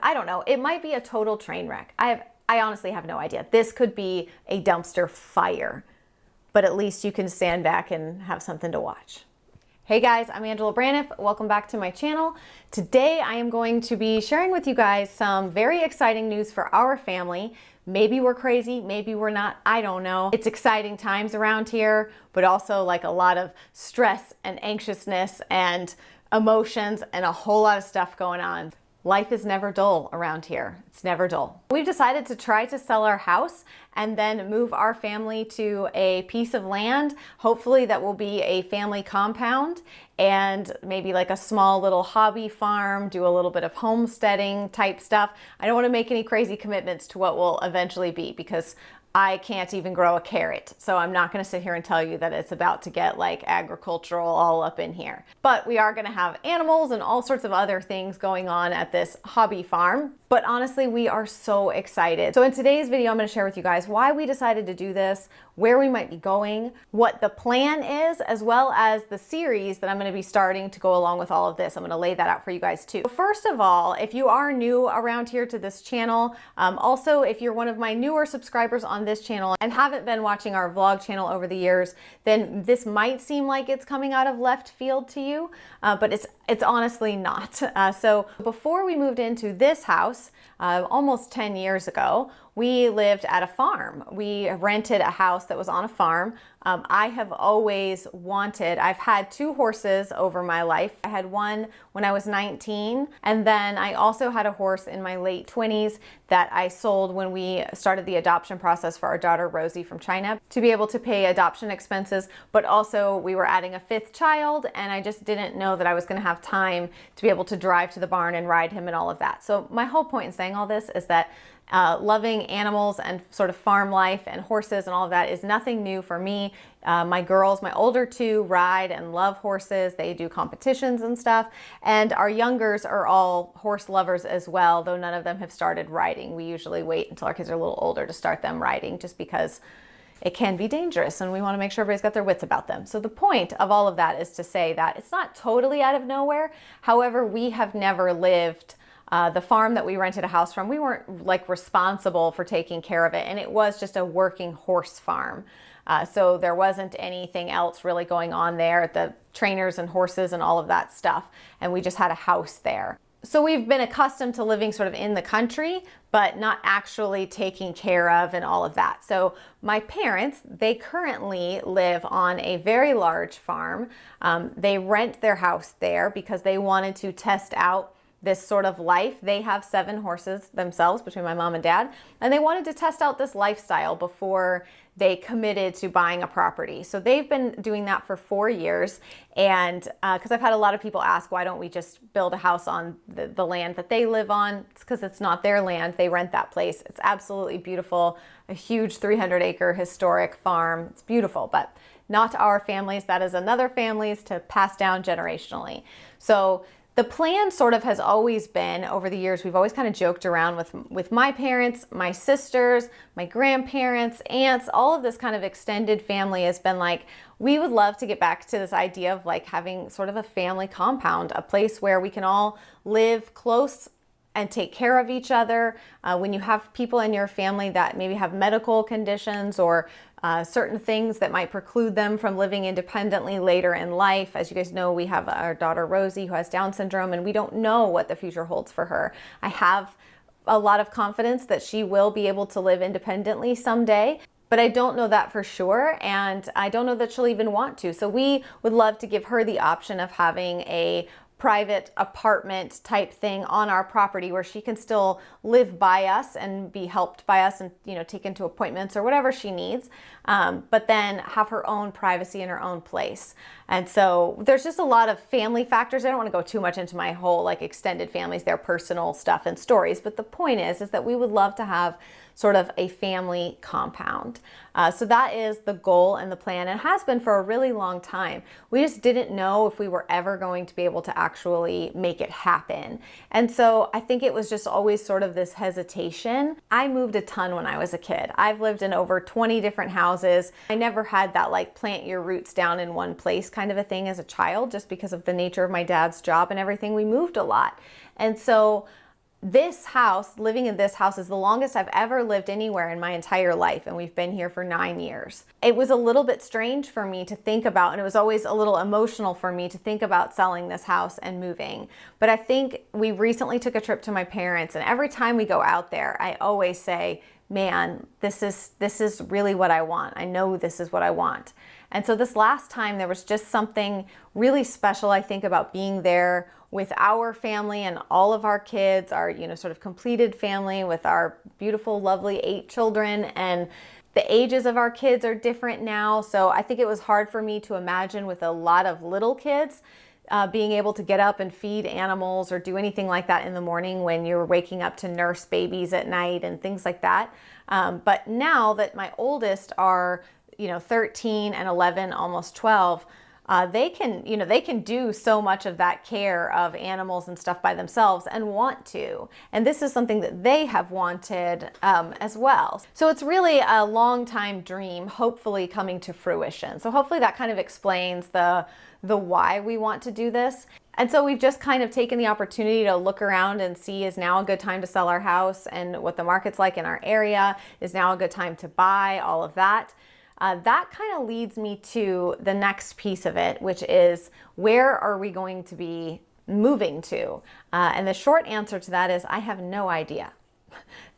I don't know. It might be a total train wreck. I honestly have no idea. This could be a dumpster fire, but at least you can stand back and have something to watch. Hey guys, I'm Angela Braniff. Welcome back to my channel. Today I am going to be sharing with you guys some very exciting news for our family. Maybe we're crazy, maybe we're not, I don't know. It's exciting times around here, but also like a lot of stress and anxiousness and emotions and a whole lot of stuff going on. Life is never dull around here. It's never dull. We've decided to try to sell our house and then move our family to a piece of land. Hopefully that will be a family compound and maybe like a small little hobby farm, do a little bit of homesteading type stuff. I don't want to make any crazy commitments to what will eventually be because I can't even grow a carrot. So I'm not gonna sit here and tell you that it's about to get like agricultural all up in here. But we are gonna have animals and all sorts of other things going on at this hobby farm. But honestly, we are so excited. So in today's video, I'm gonna share with you guys why we decided to do this, where we might be going, what the plan is, as well as the series that I'm gonna be starting to go along with all of this. I'm gonna lay that out for you guys too. First of all, if you are new around here to this channel, also if you're one of my newer subscribers on this channel and haven't been watching our vlog channel over the years, then this might seem like it's coming out of left field to you, but it's honestly not. So before we moved into this house, almost 10 years ago, we lived at a farm. We rented a house that was on a farm. I have always wanted, I've had 2 horses over my life. I had one when I was 19, and then I also had a horse in my late 20s that I sold when we started the adoption process for our daughter Rosie from China to be able to pay adoption expenses, but also we were adding a 5th child and I just didn't know that I was gonna have time to be able to drive to the barn and ride him and all of that. So my whole point in saying all this is that loving animals and sort of farm life and horses and all of that is nothing new for me. My girls, my older 2, ride and love horses. They do competitions and stuff. And our youngers are all horse lovers as well, though none of them have started riding. We usually wait until our kids are a little older to start them riding just because it can be dangerous and we want to make sure everybody's got their wits about them. So the point of all of that is to say that it's not totally out of nowhere. However, we have never lived the farm that we rented a house from, we weren't like responsible for taking care of it, and it was just a working horse farm. So there wasn't anything else really going on there, the trainers and horses and all of that stuff, and we just had a house there. So we've been accustomed to living sort of in the country, but not actually taking care of and all of that. So my parents, they currently live on a very large farm. They rent their house there because they wanted to test out this sort of life. They have 7 horses themselves between my mom and dad, and they wanted to test out this lifestyle before they committed to buying a property. So they've been doing that for 4 years. And because I've had a lot of people ask, why don't we just build a house on the land that they live on? It's because it's not their land. They rent that place. It's absolutely beautiful. A huge 300-acre historic farm. It's beautiful, but not our family's. That is another family's to pass down generationally. So the plan sort of has always been, over the years, we've always kind of joked around with my parents, my sisters, my grandparents, aunts, all of this kind of extended family has been like, we would love to get back to this idea of like having sort of a family compound, a place where we can all live close and take care of each other. When you have people in your family that maybe have medical conditions or certain things that might preclude them from living independently later in life. As you guys know, we have our daughter Rosie who has Down syndrome, and we don't know what the future holds for her. I have a lot of confidence that she will be able to live independently someday, but I don't know that for sure, and I don't know that she'll even want to. So we would love to give her the option of having a private apartment type thing on our property where she can still live by us and be helped by us and, you know, taken to appointments or whatever she needs, but then have her own privacy in her own place. And so there's just a lot of family factors. I don't want to go too much into my whole like extended families, their personal stuff and stories, but the point is that we would love to have sort of a family compound. So that is the goal and the plan, and has been for a really long time. We just didn't know if we were ever going to be able to actually make it happen. And so I think it was just always sort of this hesitation. I moved a ton when I was a kid. I've lived in over 20 different houses. I never had that like plant your roots down in one place kind of a thing as a child, just because of the nature of my dad's job and everything. We moved a lot. And so This house, living in this house, is the longest I've ever lived anywhere in my entire life, and we've been here for 9 years. It was a little bit strange for me to think about, and it was always a little emotional for me to think about selling this house and moving. But I think we recently took a trip to my parents, and every time we go out there, I always say, man, this is really what I want. I know this is what I want. And so this last time, there was just something really special, I think, about being there with our family and all of our kids, our, sort of completed family with our beautiful, lovely 8 children. And the ages of our kids are different now. So I think it was hard for me to imagine with a lot of little kids being able to get up and feed animals or do anything like that in the morning when you're waking up to nurse babies at night and things like that. But now that my oldest are 13 and 11, almost 12, they can do so much of that care of animals and stuff by themselves and want to. And this is something that they have wanted as well. So it's really a long time dream, hopefully coming to fruition. So hopefully that kind of explains the why we want to do this. And so we've just kind of taken the opportunity to look around and see, is now a good time to sell our house and what the market's like in our area? Is now a good time to buy? All of that. That kind of leads me to the next piece of it, which is, where are we going to be moving to? And the short answer to that is, I have no idea.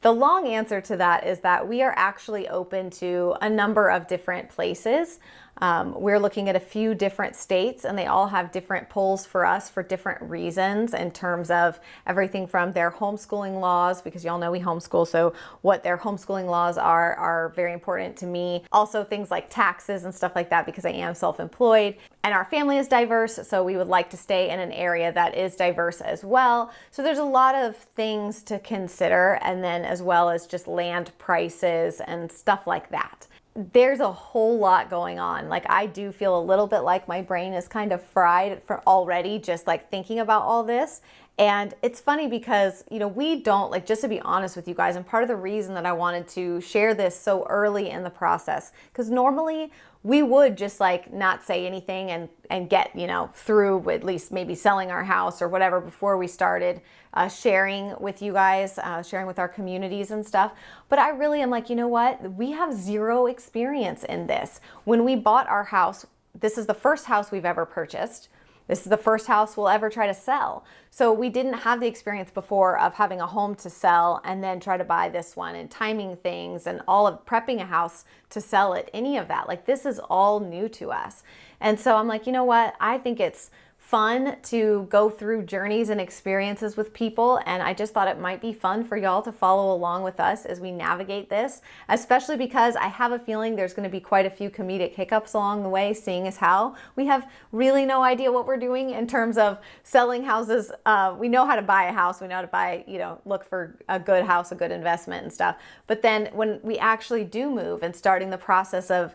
The long answer to that is that we are actually open to a number of different places. We're looking at a few different states, and they all have different pulls for us for different reasons, in terms of everything from their homeschooling laws, because y'all know we homeschool, so what their homeschooling laws are very important to me. Also things like taxes and stuff like that, because I am self-employed, and our family is diverse, so we would like to stay in an area that is diverse as well. So there's a lot of things to consider, and then as well as just land prices and stuff like that. There's a whole lot going on. Like, I do feel a little bit like my brain is kind of fried for already, just like thinking about all this. And it's funny because, we don't, like, just to be honest with you guys, and part of the reason that I wanted to share this so early in the process, because normally we would just like not say anything and get, through at least maybe selling our house or whatever before we started sharing with you guys, sharing with our communities and stuff. But I really am like, you know what? We have zero experience in this. When we bought our house, this is the first house we've ever purchased. This is the first house we'll ever try to sell. So we didn't have the experience before of having a home to sell and then try to buy this one, and timing things and all of prepping a house to sell it, any of that. Like, this is all new to us. And so I'm like, you know what? I think it's fun to go through journeys and experiences with people, and I just thought it might be fun for y'all to follow along with us as we navigate this, especially because I have a feeling there's going to be quite a few comedic hiccups along the way, seeing as how we have really no idea what we're doing in terms of selling houses. We know how to buy a house, we know how to buy, look for a good house, a good investment and stuff, but then when we actually do move and starting the process of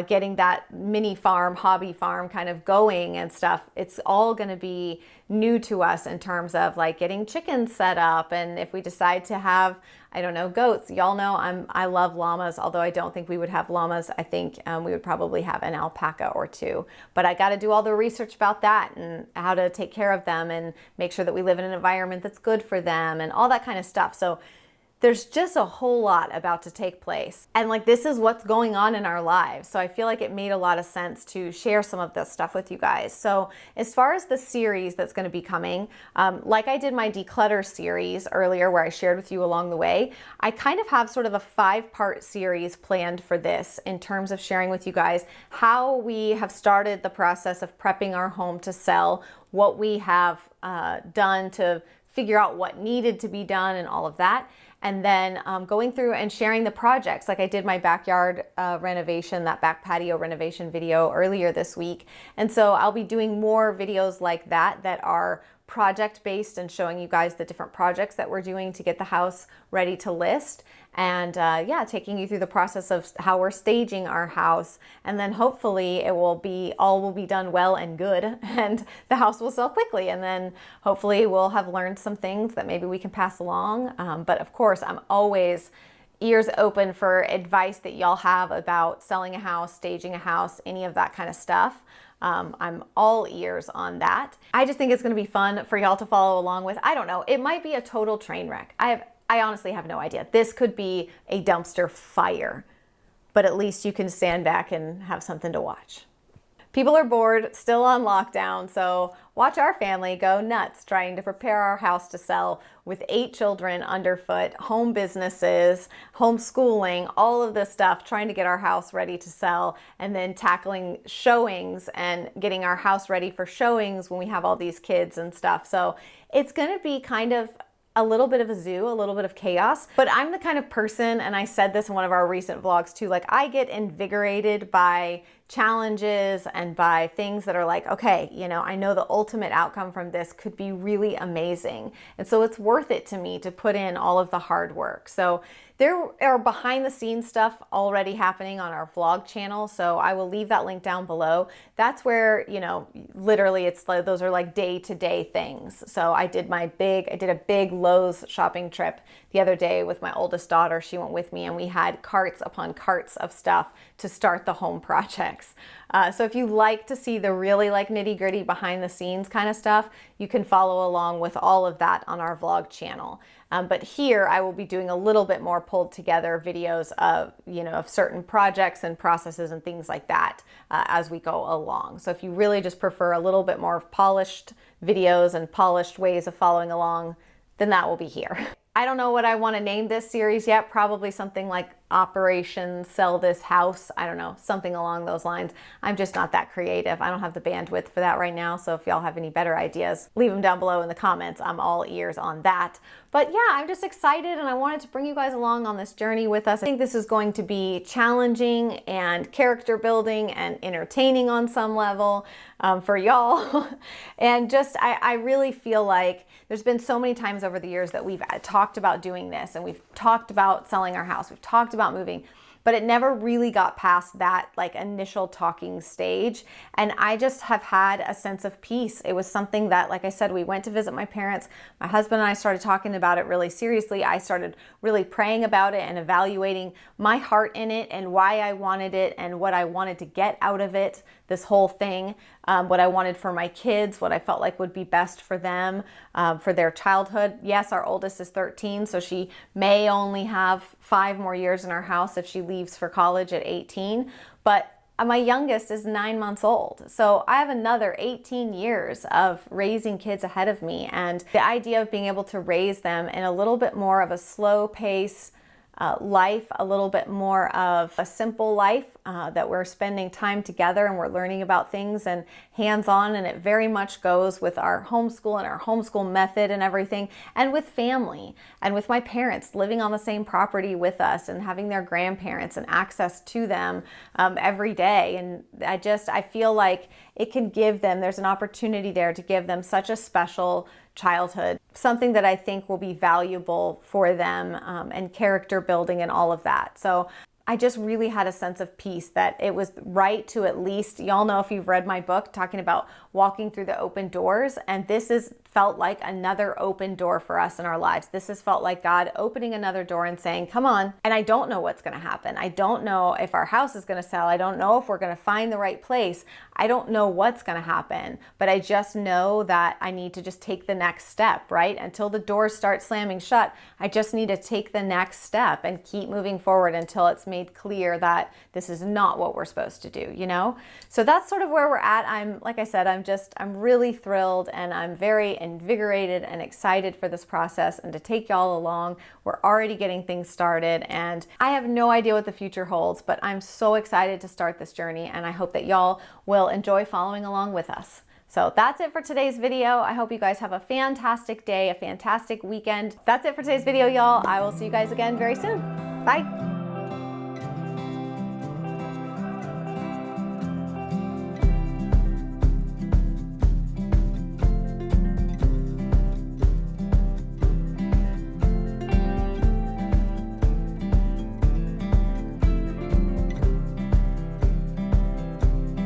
getting that mini farm, hobby farm kind of going and stuff, it's all going to be new to us in terms of like getting chickens set up. And if we decide to have, I don't know, goats, y'all know I love llamas, although I don't think we would have llamas. I think we would probably have an alpaca or two, but I got to do all the research about that and how to take care of them and make sure that we live in an environment that's good for them and all that kind of stuff. So there's just a whole lot about to take place. And like, this is what's going on in our lives. So I feel like it made a lot of sense to share some of this stuff with you guys. So as far as the series that's going to be coming, like I did my declutter series earlier where I shared with you along the way, I kind of have sort of a 5-part series planned for this in terms of sharing with you guys how we have started the process of prepping our home to sell, what we have done to figure out what needed to be done and all of that. And then going through and sharing the projects, like I did my backyard renovation, that back patio renovation video earlier this week. And so I'll be doing more videos like that that are project based and showing you guys the different projects that we're doing to get the house ready to list. And yeah, taking you through the process of how we're staging our house. And then hopefully it will be, all will be done well and good, and the house will sell quickly. And then hopefully we'll have learned some things that maybe we can pass along. But of course, I'm always ears open for advice that y'all have about selling a house, staging a house, any of that kind of stuff. I'm all ears on that. I just think it's going to be fun for y'all to follow along with. I don't know. It might be a total train wreck. I honestly have no idea. This could be a dumpster fire, but at least you can stand back and have something to watch. People are bored, still on lockdown, so watch our family go nuts trying to prepare our house to sell with 8 children underfoot, home businesses, homeschooling, all of this stuff, trying to get our house ready to sell, and then tackling showings and getting our house ready for showings when we have all these kids and stuff. So it's going to be kind of a little bit of a zoo, a little bit of chaos. But I'm the kind of person, and I said this in one of our recent vlogs too, like I get invigorated by challenges and by things that are like, okay, you know, I know the ultimate outcome from this could be really amazing. And so it's worth it to me to put in all of the hard work. So there are behind the scenes stuff already happening on our vlog channel. So I will leave that link down below. That's where, you know, literally it's like, those are like day-to-day things. So I did a big Lowe's shopping trip the other day with my oldest daughter. She went with me and we had carts upon carts of stuff to start the home projects. So if you like to see the really like nitty-gritty behind the scenes kind of stuff, you can follow along with all of that on our vlog channel. But here I will be doing a little bit more pulled together videos of, you know, of certain projects and processes and things like that as we go along. So if you really just prefer a little bit more polished videos and polished ways of following along, then that will be here. I don't know what I want to name this series yet. Probably something like Operation Sell This House. I don't know, something along those lines. I'm just not that creative. I don't have the bandwidth for that right now. So if y'all have any better ideas, leave them down below in the comments. I'm all ears on that. But yeah, I'm just excited and I wanted to bring you guys along on this journey with us. I think this is going to be challenging and character building and entertaining on some level for y'all. And just, I really feel like there's been so many times over the years that we've talked about doing this and we've talked about selling our house. We've talked about moving, but it never really got past that like initial talking stage. And I just have had a sense of peace. It was something that, like I said, we went to visit my parents. My husband and I started talking about it really seriously. I started really praying about it and evaluating my heart in it and why I wanted it and what I wanted to get out of it, this whole thing, what I wanted for my kids, what I felt like would be best for them, for their childhood. Yes, our oldest is 13, so she may only have 5 more years in our house if she leaves for college at 18, but my youngest is 9 months old. So I have another 18 years of raising kids ahead of me. And the idea of being able to raise them in a little bit more of a slow pace life, a little bit more of a simple life, that we're spending time together and we're learning about things and hands-on, and it very much goes with our homeschool and our homeschool method and everything, and with family and with my parents living on the same property with us and having their grandparents and access to them every day. And I feel like it can give them, there's an opportunity there to give them such a special childhood, something that I think will be valuable for them, and character building and all of that. So I just really had a sense of peace that it was right to at least, y'all know if you've read my book talking about walking through the open doors, and this is felt like another open door for us in our lives. This has felt like God opening another door and saying, come on. And I don't know what's going to happen. I don't know if our house is going to sell. I don't know if we're going to find the right place. I don't know what's going to happen, but I just know that I need to just take the next step, right? Until the doors start slamming shut, I just need to take the next step and keep moving forward until it's made clear that this is not what we're supposed to do, you know? So that's sort of where we're at. Like I said, I'm really thrilled and I'm very invigorated and excited for this process and to take y'all along. We're already getting things started and I have no idea what the future holds, but I'm so excited to start this journey and I hope that y'all will enjoy following along with us. So that's it for today's video. I hope you guys have a fantastic day, a fantastic weekend. That's it for today's video, y'all. I will see you guys again very soon. Bye.